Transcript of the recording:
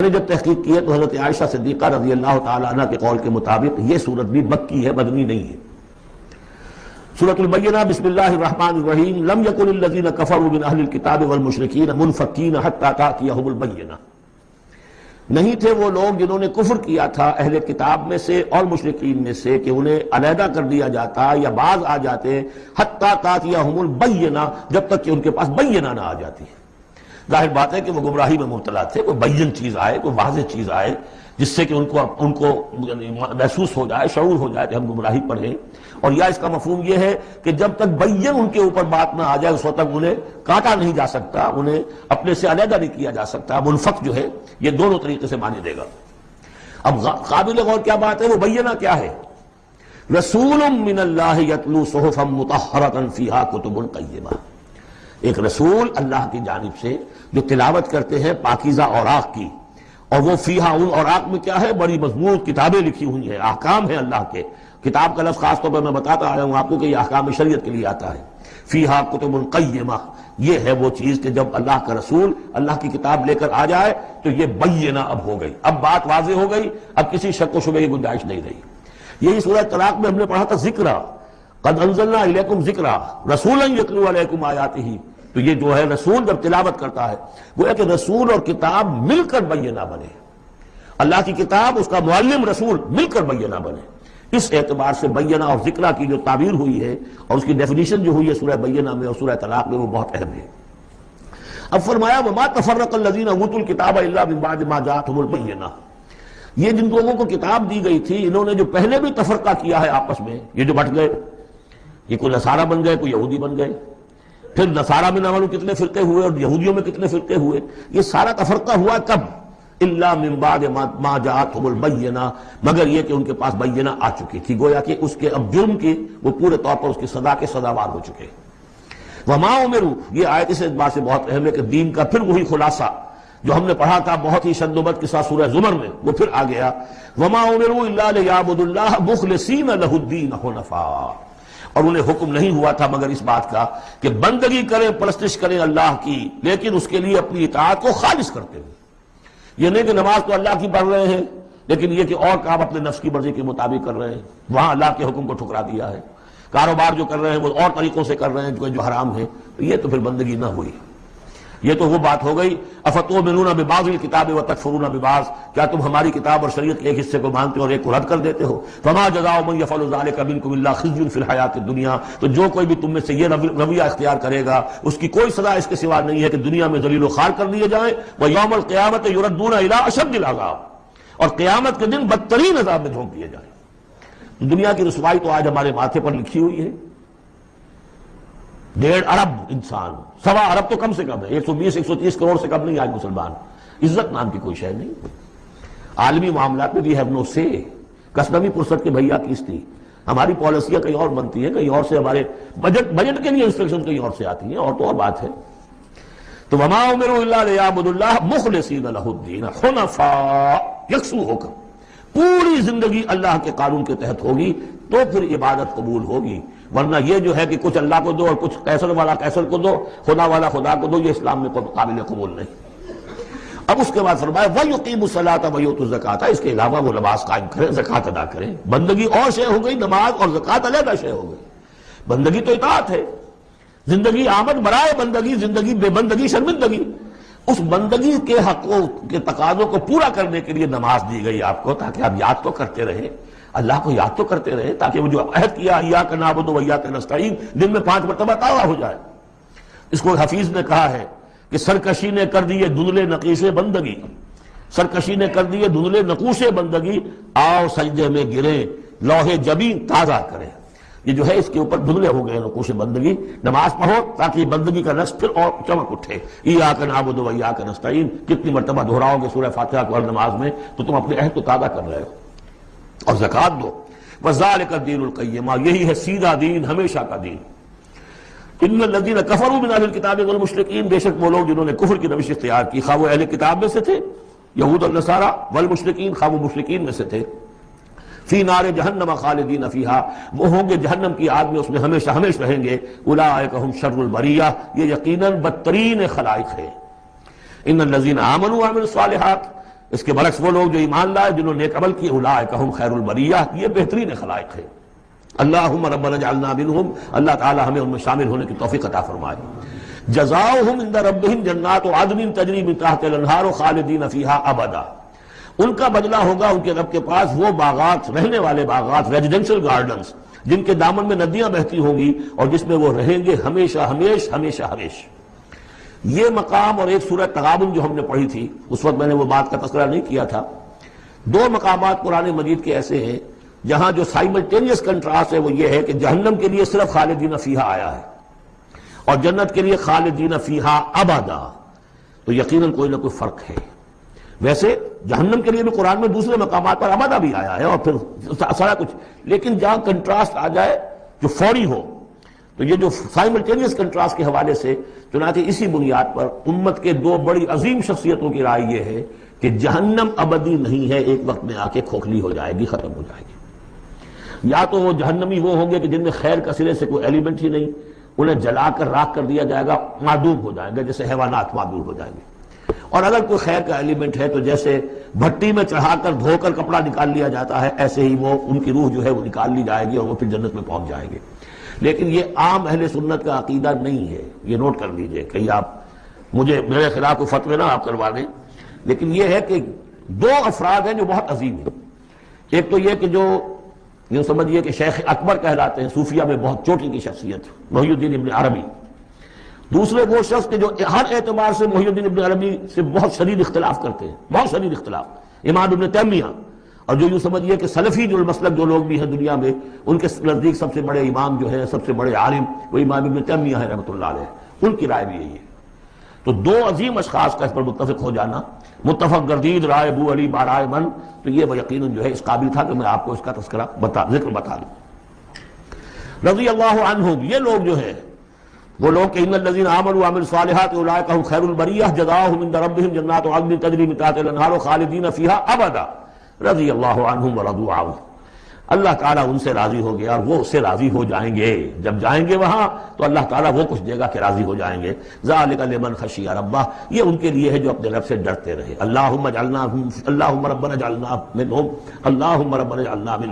نے جب تحقیق کی ہے تو حضرت عائشہ صدیقہ رضی اللہ تعالی عنہ کے قول کے مطابق یہ صورت بھی مکی ہے، مدنی نہیں ہے۔ سورۃ البینہ بسم اللہ الرحمن الرحیم لم یکن الذین کفروا من اہل الکتاب والمشرکین منفکین حتی تأتیہم البینہ، نہیں تھے وہ لوگ جنہوں نے کفر کیا تھا اہل کتاب میں سے اور مشرکین میں سے کہ انہیں علیحدہ کر دیا جاتا یا بعض آ جاتے حتی تأتیہم البینہ، جب تک کہ ان کے پاس بینہ نہ آ جاتی۔ ظاہر بات ہے کہ وہ گمراہی میں مبتلا تھے، کوئی بین چیز آئے، کوئی واضح چیز آئے جس سے کہ ان کو محسوس ہو جائے، شعور ہو جائے کہ ہم گمراہی پر ہیں۔ اور یا اس کا مفہوم یہ ہے کہ جب تک بین ان کے اوپر بات نہ آ جائے اس وقت تک انہیں کاٹا نہیں جا سکتا، انہیں اپنے سے علیحدہ نہیں کیا جا سکتا۔ منفق جو ہے یہ دونوں طریقے سے معنی دے گا۔ اب قابل غور کیا بات ہے، وہ بینہ کیا ہے؟ رسول من اللہ یتلو صحفا مطہرۃ فیہا کتب قیمہ، ایک رسول اللہ کی جانب سے جو تلاوت کرتے ہیں پاکیزہ اوراق کی، اور وہ فیہا، ان اوراق میں کیا ہے؟ بڑی مضبوط کتابیں لکھی ہوئی ہیں، احکام ہیں اللہ کے۔ کتاب کا لفظ خاص طور پر میں بتاتا آیا ہوں آپ کو کہ یہ احکام شریعت کے لیے آتا ہے۔ فیہا کتب قیمہ، یہ ہے وہ چیز کہ جب اللہ کا رسول اللہ کی کتاب لے کر آ جائے تو یہ بینہ اب ہو گئی، اب بات واضح ہو گئی، اب کسی شک و شبہ کی گنجائش نہیں رہی۔ یہی سورہ طلاق میں ہم نے پڑھا تھا ذکرہ، قد انزلنا الیکم ذکرہ رسولا یتلو علیکم آیاتہ، تو یہ جو ہے رسول جب تلاوت کرتا ہے گویا کہ رسول اور کتاب مل کر بینہ بنے، اللہ کی کتاب اس کا معلم رسول مل کر بینہ بنے۔ اس اعتبار سے بینہ اور ذکرہ کی جو تعبیر ہوئی ہے اور اس کی ڈیفینیشن جو ہوئی ہے سورہ بینہ میں اور سورہ طلاق میں، وہ بہت اہم ہے۔ اب فرمایا وما تفرق الذین اوتوا الکتاب الا من بعد ما جاءتهم البینہ، یہ جن لوگوں کو کتاب دی گئی تھی انہوں نے جو پہلے بھی تفرقہ کیا ہے آپس میں، یہ جو بٹ گئے، یہ کوئی نصارہ بن گئے، کوئی یہودی بن گئے، پھر نصارہ میں نہ معلوم کتنے فرقے ہوئے اور یہودیوں میں کتنے فرقے ہوئے، یہ سارا تفرقہ ہوا کب؟ الا من بعد ما جاءتهم البینہ، مگر یہ کہ ان کے پاس بینہ آ چکی تھی، گویا کہ اس کے اب جرم کی وہ پورے طور پر اس کی سزا کے سزاوار ہو چکے۔ وما امروا، یہ آیت اس اعتبار سے بہت اہم ہے کہ دین کا پھر وہی خلاصہ جو ہم نے پڑھا تھا بہت ہی شد و بد کے ساتھ سورہ زمر میں، وہ پھر آ گیا۔ وما امروا الا لیعبدوا اللہ مخلصین لہ الدین حنفاء، اور انہیں حکم نہیں ہوا تھا مگر اس بات کا کہ بندگی کریں، پرستش کریں اللہ کی، لیکن اس کے لیے اپنی اطاعت کو خالص کرتے ہوئے۔ یہ نہیں کہ نماز تو اللہ کی پڑھ رہے ہیں لیکن یہ کہ اور کام اپنے نفس کی مرضی کے مطابق کر رہے ہیں، وہاں اللہ کے حکم کو ٹھکرا دیا ہے۔ کاروبار جو کر رہے ہیں وہ اور طریقوں سے کر رہے ہیں جو حرام ہے، یہ تو پھر بندگی نہ ہوئی۔ یہ تو وہ بات ہو گئی افتؤمنون ببعض الکتاب وتکفرون ببعض، کیا تم ہماری کتاب اور شریعت کے ایک حصے کو مانتے ہو اور ایک کو رد کر دیتے ہو؟ فما جزاء من یفعل ذلک منکم الا خزی فی الحیاۃ الدنیا، تو جو کوئی بھی تم میں سے یہ رویہ اختیار کرے گا اس کی کوئی سزا اس کے سوا نہیں ہے کہ دنیا میں ذلیل و خوار کر دیے جائیں، ویوم القیامۃ یردون الی اشد العذاب، اور قیامت کے دن بدترین عذاب میں جھونک دیے جائیں۔ دنیا کی رسوائی تو آج ہمارے ماتھے پر لکھی ہوئی ہے۔ 1.5 ارب انسان، 1.25 ارب تو کم سے کم ہے، 120-130 کروڑ سے کم نہیں آج مسلمان، عزت نام کی کوئی شے نہیں۔ عالمی معاملات میں بھی ہیو نو سے، کسٹمی پرست کے بھیا کیس تھی، ہماری پالیسیاں کہیں اور بنتی ہیں، کہیں اور سے ہمارے بجٹ کے لیے انسٹرکشن کہیں اور سے آتی ہیں، اور تو اور بات ہے۔ تو وما امروا الا لیعبدوا اللہ مخلصین لہ الدین حنفاء، یکسو ہو کر پوری زندگی اللہ کے قانون کے تحت ہوگی تو پھر عبادت قبول ہوگی، ورنہ یہ جو ہے کہ کچھ اللہ کو دو اور کچھ قیصر والا قیصر کو دو، خدا والا خدا کو دو، یہ اسلام میں قابل قبول نہیں۔ اب اس کے بعد فرمایا وَيُقِيمُ الصَّلَاةَ وَيُؤْتُوا الزَّكَاةَ، اس کے علاوہ وہ نماز قائم کریں، زکوٰۃ ادا کریں۔ بندگی اور شے ہو گئی، نماز اور زکوٰۃ علیحدہ شے ہو گئی۔ بندگی تو اطاعت ہے، زندگی آمد برائے بندگی، زندگی بے بندگی شرمندگی۔ اس بندگی کے حقوق کے تقاضوں کو پورا کرنے کے لیے نماز دی گئی آپ کو، تاکہ آپ یاد تو کرتے رہیں، اللہ کو یاد تو کرتے رہیں، تاکہ وہ جو عہد کیا ایاک نعبد و ایاک نستعین دن میں 5 مرتبہ تازہ ہو جائے۔ اس کو حفیظ نے کہا ہے کہ سرکشی نے کر دیے دھندلے نقیش بندگی، سرکشی نے کر دیے دھندلے نقوش بندگی، آؤ سجدے میں گریں لوح جبین تازہ کریں۔ یہ جو ہے اس کے اوپر دھندلے ہو گئے نقوش بندگی، نماز پڑھو تاکہ بندگی کا رس پھر اور چمک اٹھے۔ ایاک نعبد و ایاک نستعین کتنی مرتبہ دہراؤ گے سورہ فاتحہ کو ہر نماز میں تو تم اپنے عہد کو تازہ کر رہے ہو۔ اور زکوٰۃ دو، وذالک الدین القیمہ، یہی ہے سیدھا دین، ہمیشہ کا دین۔ ان الذین کفروا من اہل الکتاب والمشرکین، بے شک وہ لوگ جنہوں نے کفر کی روش اختیار کی، خواہ وہ اہل کتاب میں سے تھے یہود اور نصارہ، والمشرکین خواہ وہ مشرکین میں سے تھے، فی نار جہنم خالدین فیہا، وہ ہوں گے جہنم کی آگ میں، اس میں ہمیشہ ہمیشہ رہیں گے۔ اولئک ہم شر البریہ، یہ یقیناً بدترین خلائق ہے۔ ان الذین آمنوا وعملوا الصالحات، اس کے برعکس وہ لوگ جو ایمان لائے، جنہوں نے نیک عمل کیے، اولئک ہم خیر البریہ، یہ بہترین خلائق ہے۔ اللہم ربنا اجعلنا منہم، اللہ تعالی ہمیں ان میں شامل ہونے کی توفیق عطا فرمائے۔ جزاؤہم عند ربہم جنات عدن تجری من تحتہا الانہار خالدین فیہا ابدا، ان کا بدلہ ہوگا ان کے رب کے پاس وہ باغات، رہنے والے باغات، ریزیڈینشل گارڈنز، جن کے دامن میں ندیاں بہتی ہوں گی اور جس میں وہ رہیں گے ہمیشہ ہمیش ہمیشہ ہمیش۔ یہ مقام اور ایک سورہ تغابن جو ہم نے پڑھی تھی، اس وقت میں نے وہ بات کا تذکرہ نہیں کیا تھا، دو مقامات قرآن مجید کے ایسے ہیں جہاں جو سائملٹینیس کنٹراسٹ ہے وہ یہ ہے کہ جہنم کے لیے صرف خالدین فیہا آیا ہے اور جنت کے لیے خالدین فیہا ابدا، تو یقیناً کوئی نہ کوئی فرق ہے۔ ویسے جہنم کے لیے بھی قرآن میں دوسرے مقامات پر ابدا بھی آیا ہے اور پھر سارا کچھ، لیکن جہاں کنٹراسٹ آ جائے جو فوری ہو، تو یہ جو سائملٹینیس کنٹراسٹ کے حوالے سے چنانچہ اسی بنیاد پر امت کے دو بڑی عظیم شخصیتوں کی رائے یہ ہے کہ جہنم ابدی نہیں ہے، ایک وقت میں آ کے کھوکھلی ہو جائے گی، ختم ہو جائے گی۔ یا تو وہ جہنمی وہ ہوں گے کہ جن میں خیر کا سرے سے کوئی ایلیمنٹ ہی نہیں، انہیں جلا کر راکھ کر دیا جائے گا، معدوم ہو جائیں گے، جیسے حیوانات معدوم ہو جائیں گے۔ اور اگر کوئی خیر کا ایلیمنٹ ہے تو جیسے بھٹی میں چڑھا کر دھو کر کپڑا نکال لیا جاتا ہے، ایسے ہی وہ ان کی روح جو ہے وہ نکال لی جائے گی اور وہ پھر جنت میں پہنچ جائیں گے۔ لیکن یہ عام اہل سنت کا عقیدہ نہیں ہے، یہ نوٹ کر لیجئے، کہیں آپ میرے خلاف کوئی فتوی نہ آپ کروا دیں، لیکن یہ ہے کہ دو افراد ہیں جو بہت عظیم ہیں۔ ایک تو یہ کہ جو یوں سمجھیے کہ شیخ اکبر کہلاتے ہیں، صوفیہ میں بہت چوٹی کی شخصیت، محی الدین ابن عربی۔ دوسرے وہ شخص کہ جو ہر اعتبار سے محی الدین ابن عربی سے بہت شدید اختلاف کرتے ہیں، بہت شدید اختلاف، امام ابن تیمیہ، اور جو یوں سمجھیے کہ سلفی جو المسلک جو لوگ بھی ہیں دنیا میں، ان کے نزدیک سب سے بڑے امام جو ہے، سب سے بڑے عالم وہ امام ابن تیمیہ ہے رحمۃ اللہ علیہ، ان کی رائے بھی یہی ہے۔ تو دو عظیم اشخاص کا اس پر متفق ہو جانا، متفق گردید رائے ابو علی بارائے من، تو یہ یقیناً جو ہے اس قابل تھا کہ میں آپ کو اس کا تذکرہ ذکر بتا دوں۔ رضی اللہ عنہم، یہ لوگ جو ہے وہ لوگ کہ ان الذین آمنوا وعملوا الصالحات اولئک هم خیر البریہ جزاؤہم عند ربہم جنات عدن تجری من تحتہا الانہار خالدین فیہا ابدا رضی اللہ عنہم ورضوا عنہ، اللہ تعالیٰ ان سے راضی ہو گیا اور وہ اس سے راضی ہو جائیں گے۔ جب جائیں گے وہاں تو اللہ تعالیٰ وہ کچھ دے گا کہ راضی ہو جائیں گے۔ ذالک لمن خشی ربہ، یہ ان کے لیے ہے جو اپنے رب سے ڈرتے رہے۔ اللہم ربنا اجعلنا منہم، اللہم ربنا اجعلنا منہم۔